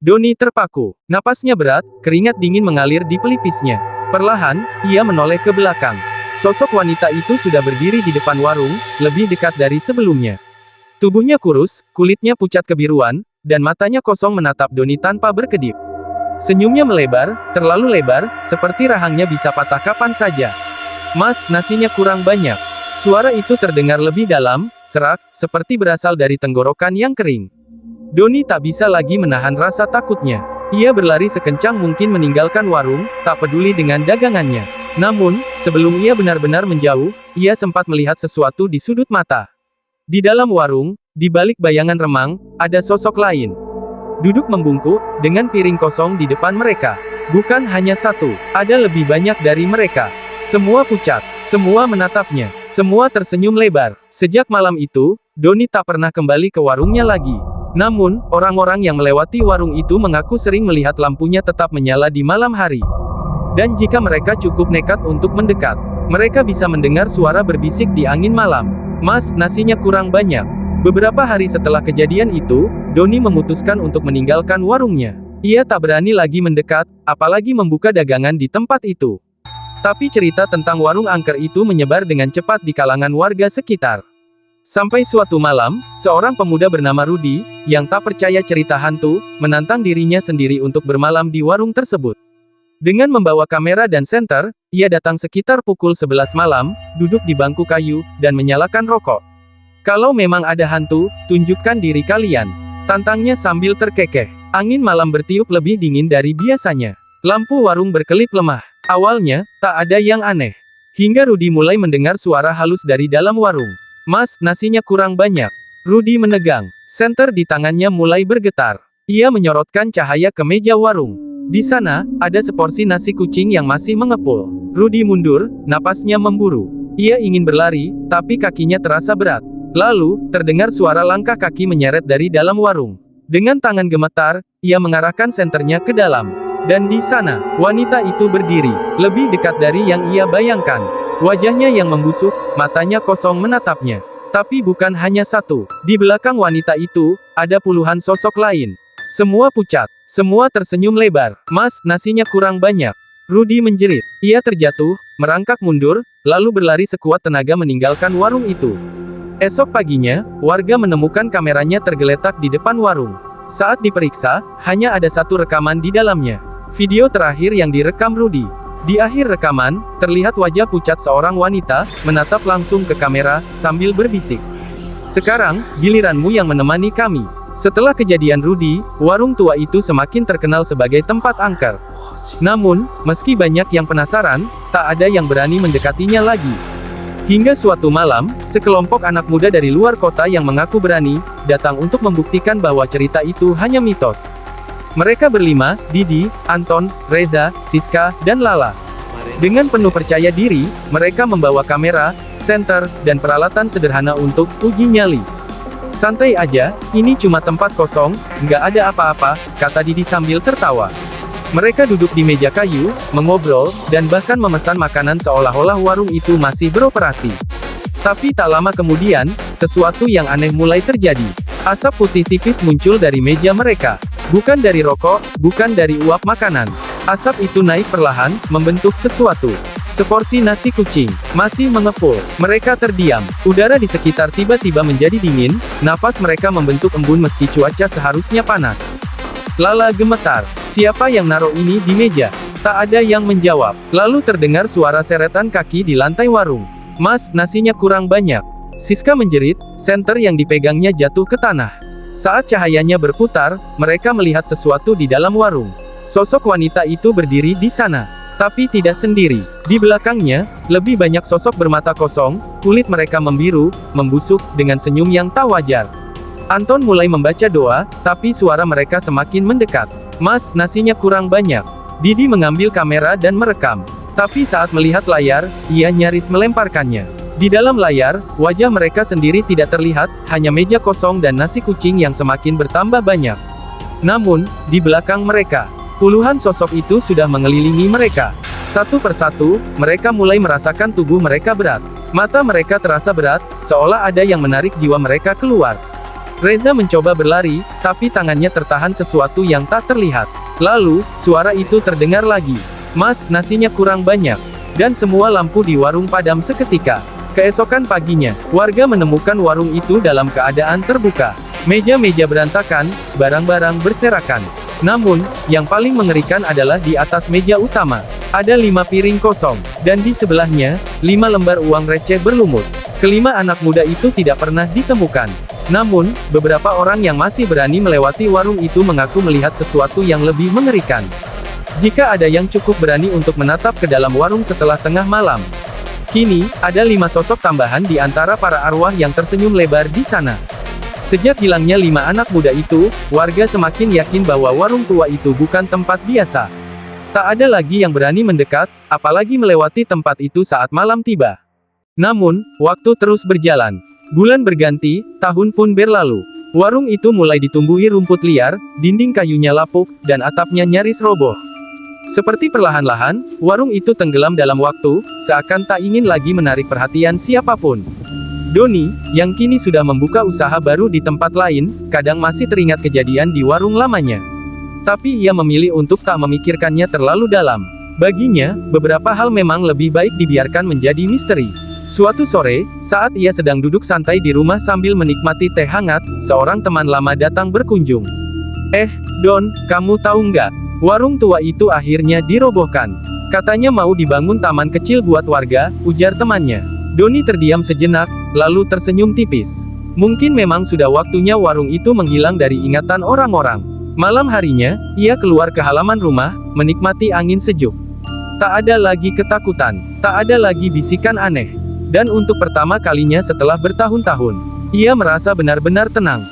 Doni terpaku. Napasnya berat, keringat dingin mengalir di pelipisnya. Perlahan, ia menoleh ke belakang. Sosok wanita itu sudah berdiri di depan warung, lebih dekat dari sebelumnya. Tubuhnya kurus, kulitnya pucat kebiruan, dan matanya kosong menatap Doni tanpa berkedip. Senyumnya melebar, terlalu lebar, seperti rahangnya bisa patah kapan saja. "Mas, nasinya kurang banyak." Suara itu terdengar lebih dalam, serak, seperti berasal dari tenggorokan yang kering. Doni tak bisa lagi menahan rasa takutnya. Ia berlari sekencang mungkin meninggalkan warung, tak peduli dengan dagangannya. Namun, sebelum ia benar-benar menjauh, ia sempat melihat sesuatu di sudut mata. Di dalam warung, di balik bayangan remang, ada sosok lain. Duduk membungkuk, dengan piring kosong di depan mereka. Bukan hanya satu, ada lebih banyak dari mereka. Semua pucat, semua menatapnya, semua tersenyum lebar. Sejak malam itu, Doni tak pernah kembali ke warungnya lagi. Namun, orang-orang yang melewati warung itu mengaku sering melihat lampunya tetap menyala di malam hari. Dan jika mereka cukup nekat untuk mendekat, mereka bisa mendengar suara berbisik di angin malam. "Mas, nasinya kurang banyak." Beberapa hari setelah kejadian itu, Doni memutuskan untuk meninggalkan warungnya. Ia tak berani lagi mendekat, apalagi membuka dagangan di tempat itu. Tapi cerita tentang warung angker itu menyebar dengan cepat di kalangan warga sekitar. Sampai suatu malam, seorang pemuda bernama Rudy, yang tak percaya cerita hantu, menantang dirinya sendiri untuk bermalam di warung tersebut. Dengan membawa kamera dan senter, ia datang sekitar pukul 11 malam, duduk di bangku kayu, dan menyalakan rokok. "Kalau memang ada hantu, tunjukkan diri kalian," tantangnya sambil terkekeh. Angin malam bertiup lebih dingin dari biasanya. Lampu warung berkelip lemah. Awalnya, tak ada yang aneh. Hingga Rudy mulai mendengar suara halus dari dalam warung. "Mas, nasinya kurang banyak." Rudy menegang. Senter di tangannya mulai bergetar. Ia menyorotkan cahaya ke meja warung. Di sana, ada seporsi nasi kucing yang masih mengepul. Rudy mundur, napasnya memburu. Ia ingin berlari, tapi kakinya terasa berat. Lalu, terdengar suara langkah kaki menyeret dari dalam warung. Dengan tangan gemetar, ia mengarahkan senternya ke dalam. Dan di sana, wanita itu berdiri, lebih dekat dari yang ia bayangkan. Wajahnya yang membusuk, matanya kosong menatapnya. Tapi bukan hanya satu. Di belakang wanita itu, ada puluhan sosok lain. Semua pucat, semua tersenyum lebar. "Mas, nasinya kurang banyak." Rudy menjerit. Ia terjatuh, merangkak mundur, lalu berlari sekuat tenaga meninggalkan warung itu. Esok paginya, warga menemukan kameranya tergeletak di depan warung. Saat diperiksa, hanya ada satu rekaman di dalamnya. Video terakhir yang direkam Rudy. Di akhir rekaman, terlihat wajah pucat seorang wanita, menatap langsung ke kamera, sambil berbisik. "Sekarang, giliranmu yang menemani kami." Setelah kejadian Rudy, warung tua itu semakin terkenal sebagai tempat angker. Namun, meski banyak yang penasaran, tak ada yang berani mendekatinya lagi. Hingga suatu malam, sekelompok anak muda dari luar kota yang mengaku berani, datang untuk membuktikan bahwa cerita itu hanya mitos. Mereka berlima, Didi, Anton, Reza, Siska, dan Lala. Dengan penuh percaya diri, mereka membawa kamera, senter, dan peralatan sederhana untuk uji nyali. "Santai aja, ini cuma tempat kosong, nggak ada apa-apa," kata Didi sambil tertawa. Mereka duduk di meja kayu, mengobrol, dan bahkan memesan makanan seolah-olah warung itu masih beroperasi. Tapi tak lama kemudian, sesuatu yang aneh mulai terjadi. Asap putih tipis muncul dari meja mereka. Bukan dari rokok, bukan dari uap makanan. Asap itu naik perlahan, membentuk sesuatu. Seporsi nasi kucing, masih mengepul. Mereka terdiam. Udara di sekitar tiba-tiba menjadi dingin, nafas mereka membentuk embun meski cuaca seharusnya panas. Lala gemetar. "Siapa yang naruh ini di meja?" Tak ada yang menjawab. Lalu terdengar suara seretan kaki di lantai warung. "Mas, nasinya kurang banyak." Siska menjerit, senter yang dipegangnya jatuh ke tanah. Saat cahayanya berputar, mereka melihat sesuatu di dalam warung. Sosok wanita itu berdiri di sana. Tapi tidak sendiri. Di belakangnya, lebih banyak sosok bermata kosong, kulit mereka membiru, membusuk, dengan senyum yang tak wajar. Anton mulai membaca doa, tapi suara mereka semakin mendekat. "Mas, nasinya kurang banyak." Didi mengambil kamera dan merekam. Tapi saat melihat layar, ia nyaris melemparkannya. Di dalam layar, wajah mereka sendiri tidak terlihat, hanya meja kosong dan nasi kucing yang semakin bertambah banyak. Namun, di belakang mereka, puluhan sosok itu sudah mengelilingi mereka. Satu persatu, mereka mulai merasakan tubuh mereka berat. Mata mereka terasa berat, seolah ada yang menarik jiwa mereka keluar. Reza mencoba berlari, tapi tangannya tertahan sesuatu yang tak terlihat. Lalu, suara itu terdengar lagi. Mas, nasinya kurang banyak. Dan semua lampu di warung padam seketika. Keesokan paginya, warga menemukan warung itu dalam keadaan terbuka. Meja-meja berantakan, barang-barang berserakan. Namun, yang paling mengerikan adalah di atas meja utama. Ada 5 piring kosong, dan di sebelahnya, 5 lembar uang receh berlumut. Kelima anak muda itu tidak pernah ditemukan. Namun, beberapa orang yang masih berani melewati warung itu mengaku melihat sesuatu yang lebih mengerikan. Jika ada yang cukup berani untuk menatap ke dalam warung setelah tengah malam. Kini, ada 5 sosok tambahan di antara para arwah yang tersenyum lebar di sana. Sejak hilangnya 5 anak muda itu, warga semakin yakin bahwa warung tua itu bukan tempat biasa. Tak ada lagi yang berani mendekat, apalagi melewati tempat itu saat malam tiba. Namun, waktu terus berjalan. Bulan berganti, tahun pun berlalu. Warung itu mulai ditumbuhi rumput liar, dinding kayunya lapuk, dan atapnya nyaris roboh. Seperti perlahan-lahan, warung itu tenggelam dalam waktu, seakan tak ingin lagi menarik perhatian siapapun. Doni, yang kini sudah membuka usaha baru di tempat lain, kadang masih teringat kejadian di warung lamanya. Tapi ia memilih untuk tak memikirkannya terlalu dalam. Baginya, beberapa hal memang lebih baik dibiarkan menjadi misteri. Suatu sore, saat ia sedang duduk santai di rumah sambil menikmati teh hangat, seorang teman lama datang berkunjung. Don, kamu tahu nggak? Warung tua itu akhirnya dirobohkan. Katanya mau dibangun taman kecil buat warga, ujar temannya. Doni terdiam sejenak, lalu tersenyum tipis. Mungkin memang sudah waktunya warung itu menghilang dari ingatan orang-orang. Malam harinya, ia keluar ke halaman rumah, menikmati angin sejuk. Tak ada lagi ketakutan, tak ada lagi bisikan aneh. Dan untuk pertama kalinya setelah bertahun-tahun, ia merasa benar-benar tenang.